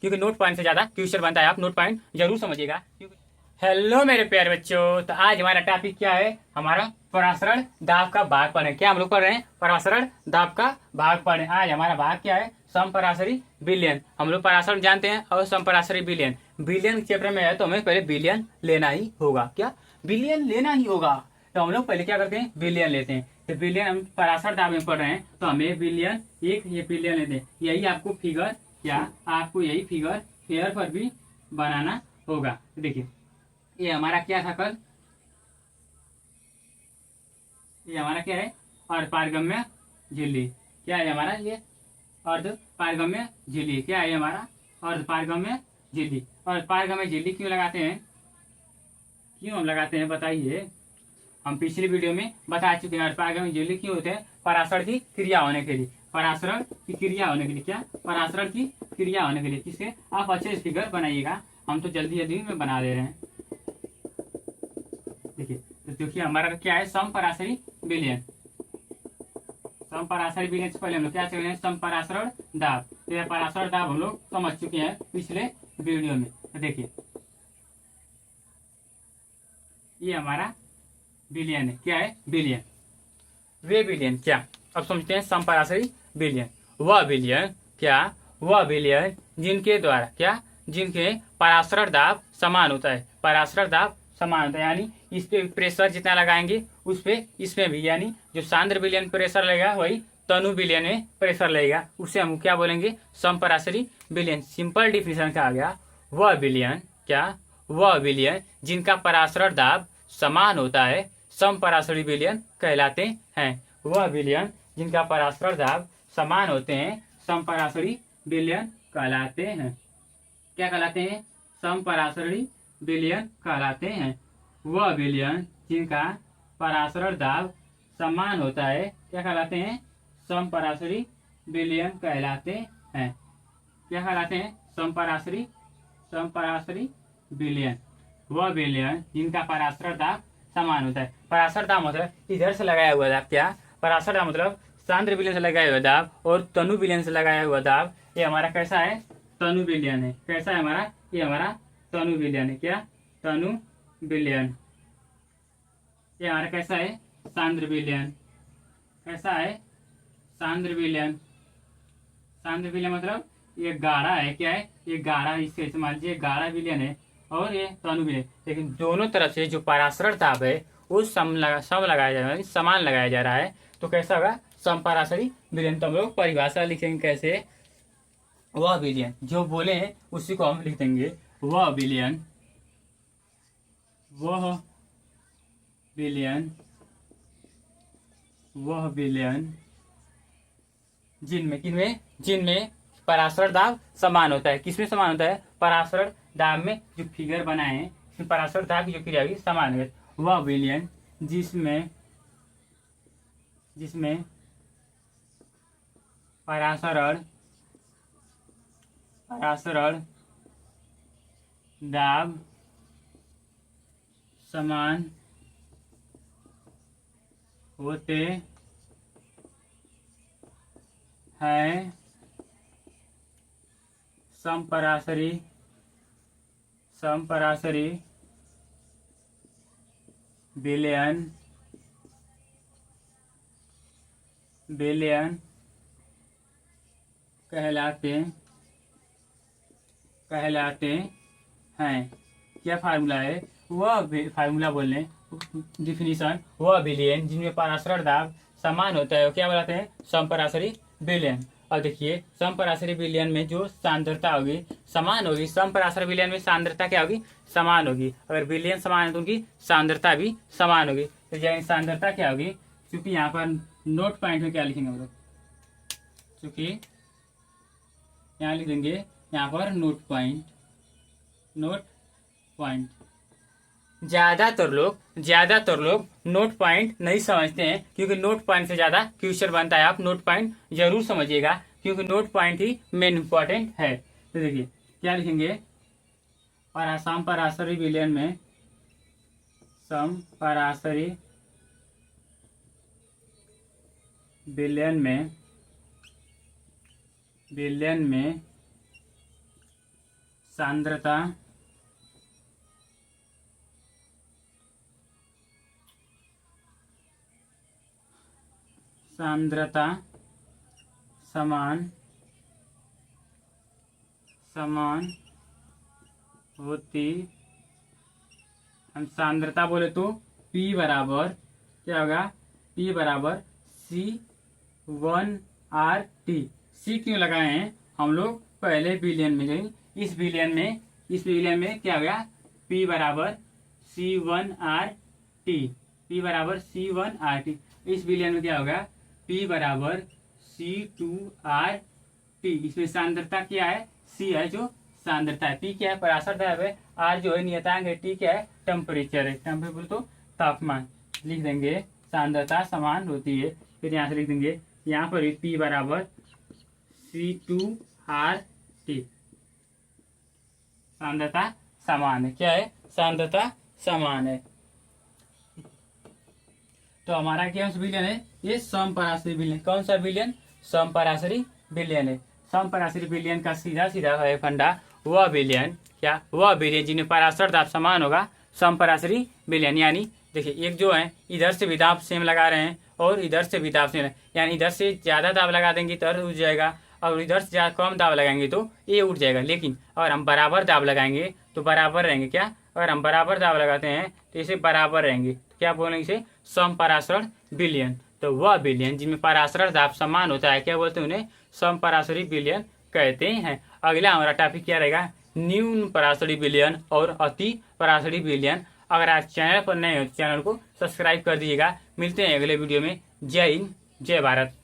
क्योंकि note point से ज्यादा क्वेश्चन बनता है, आप नोट पॉइंट जरूर समझिएगा। हेलो मेरे प्यारे बच्चों, तो आज हमारा टॉपिक क्या है? हमारा परासरण दाब का भागफल है। क्या हम लोग पढ़ रहे हैं? परासरण दाब का भागफल है। आज हमारा भाग क्या है? समपरासरी विलयन। हम लोग परासरण जानते हैं और समपरासरी विलयन। विलयन चैप्टर में है तो हमें पहले विलयन लेना ही होगा। क्या विलयन लेना ही होगा? तो हम लोग पहले क्या करते हैं? विलयन लेते हैं। तो विलयन हम परासरण दाब में पढ़ रहे हैं तो हमें विलयन एक ये विलयन लेते हैं। यही आपको फिगर यही फिगर फेयर पर भी बनाना होगा। देखिए ये हमारा क्या था कल? ये हमारा क्या है? अर्धपारगम्य झिल्ली। क्या है हमारा? ये अर्धपारगम्य झिल्ली। क्या है हमारा? अर्धपारगम्य झिल्ली। अर्धपारगम्य झिल्ली क्यों लगाते हैं? क्यों हम लगाते हैं बताइए? हम पिछली वीडियो में बता चुके हैं अर्धपारगम्य झिल्ली क्यों होते हैं? परासरण की क्रिया होने के लिए। परासरण की क्रिया होने के लिए। क्या? परासरण की क्रिया होने के लिए। किसके? आप अच्छे से फिगर बनाइएगा, हम तो जल्दी जल्दी में बना दे रहे हैं। देखिए तो देखिए हमारा क्या है? समपरासरी विलयन। समपरासरी विलयन से पहले हम लोग क्या चल रहे हैं? समपरासरण दाब। तो यह परासरण दाब हम लोग समझ चुके हैं पिछले वीडियो में। तो देखिए ये हमारा विलयन है। क्या है? विलयन। वे विलयन क्या? अब समझते हैं समपरासरी विलयन। वह विलयन क्या? वह विलयन जिनके द्वारा क्या? जिनके परासरण दाब समान होता है। परासरण दाब समान होता है यानी इस पे प्रेशर जितना लगाएंगे उस पे इसमें भी, यानी जो सांद्र विलयन प्रेशर लगेगा वही तनु विलयन में प्रेशर लगेगा। उसे हम क्या बोलेंगे? समपरासरी विलयन। सिंपल डिफिनेशन क्या आ गया? वह विलयन क्या? वह विलयन जिनका परासरण दाब समान होता है समपरासरी विलयन कहलाते हैं। वह विलयन जिनका परासरण दाब समान होते हैं समपरासरी विलयन कहलाते हैं। क्या कहलाते हैं? समपरासरी विलयन कहलाते हैं। वह विलयन जिनका परासरण दाब समान होता है क्या कहलाते हैं? समपरासरी विलयन कहलाते हैं। क्या कहलाते हैं? समपरासरी विलयन। वह विलयन जिनका परासरण दाब समान होता है। परासरण दाब मतलब इधर से लगाया हुआ दाब। क्या? परासरण दाब मतलब सांद्र विलयन से लगाया हुआ दाब और तनु विलयन से लगाया हुआ दाब। ये हमारा कैसा है? तनु विलयन है। कैसा है हमारा? ये हमारा तनु विलयन है। क्या? तनु विलयन। ये हमारा कैसा है? सांद्र विलयन। कैसा है? सांद्र विलयन। सांद्र विलयन मतलब ये गाढ़ा है। क्या है? ये गाढ़ा, इसके इस्तेमाल ये गाढ़ा विलयन है और ये तनु विलयन। लेकिन दोनों तरफ से जो परासरण दाब है वो सम लगाया जा रहा है, समान लगाया जा रहा है। तो कैसा होगा? समपरासरी विलयन। तो हम लोग परिभाषा लिखेंगे कैसे? वह विलयन जो बोले हैं उसी को हम लिख देंगे। वह विलयन, वह विलयन, वह विलयन जिनमें किनमें जिनमें परासरण दाब समान होता है। किसमें समान होता है? परासरण दाब में जो फिगर बनाए हैं इसमें परासरण दाब की जो क्रिया होगी समान है। वह विलयन जिसमें जिसमें परासरण परासरण दाब समान होते हैं समपरासरी विलयन कहलाते हैं। क्या फार्मूला है? वह फार्मूला बोल रहे डिफिनीशन। वह विलयन जिनमें परासरण दाब समान होता है क्या बोलाते हैं? समपरासरी विलयन। और देखिए समपरासरी विलयन में जो सांद्रता होगी समान होगी। समपरासरी विलयन में सांद्रता क्या होगी? समान होगी। अगर विलयन समान है तो उनकी सांद्रता भी समान होगी। तो यानी सांद्रता क्या होगी? क्योंकि यहाँ पर नोट पॉइंट में क्या लिखेंगे हम लोग? क्योंकि यहाँ लिख देंगे यहाँ पर नोट पॉइंट। ज्यादातर लोग नोट पॉइंट नहीं समझते हैं क्योंकि नोट पॉइंट से ज्यादा क्वेश्चन बनता है। आप नोट पॉइंट जरूर समझिएगा क्योंकि नोट पॉइंट ही मेन इंपॉर्टेंट है। तो देखिए क्या लिखेंगे? समपरासरी विलयन में समपरासरी विलयन में सांद्रता समान होती, हम सांद्रता बोले तो P बराबर क्या होगा, P बराबर C1RT। C क्यों लगाए हैं हम लोग, पहले बिलियन में गए, इस बिलियन में क्या होगा, P बराबर C1RT, P बराबर C1RT। इस बिलियन में क्या होगा, P बराबर C2RT। इसमें सांद्रता क्या है, C है जो सांद्रता है, P क्या है परासर दाब है, R जो है नियतांक है, T क्या है टेम्परेचर है, टेम्परेचर बोले तो तापमान। लिख देंगे सांद्रता समान होती है, फिर यहाँ से लिख देंगे यहाँ पर P बराबर C2RT। सांद्रता समान है, क्या है सांद्रता समान है। तो हमारा क्या बिलियन है, ये समपराशरी बिलियन। कौन सा बिलियन, समपराशरी बिलियन है। समपराशरी बिलियन का सीधा सीधा है फंडा, वह बिलियन क्या, वह बिलियन जिनमें पराशर दाब समान होगा, समपराशरी बिलियन। यानी देखिए एक जो है इधर से भी दाब सेम लगा रहे हैं और इधर से भी दाब सेम, यानी इधर से ज्यादा दाब लगा देंगे तो उठ जाएगा, और इधर से ज्यादा कम दाब लगाएंगे तो ये उठ जाएगा। लेकिन अगर हम बराबर दाब लगाएंगे तो बराबर रहेंगे, क्या, अगर हम बराबर दाब लगाते हैं तो इसे बराबर रहेंगे, क्या बोलेंगे इसे, समपराशर बिलियन। तो वह बिलियन जिनमें पराशर दाब समान होता है, क्या बोलते हैं उन्हें, समपराशरी बिलियन कहते हैं। अगला हमारा टॉपिक क्या रहेगा, न्यून पराशरी बिलियन और अति पराशरी बिलियन। अगर आप चैनल पर नए हो तो चैनल को सब्सक्राइब कर दीजिएगा। मिलते हैं अगले वीडियो में। जय हिंद, जय भारत।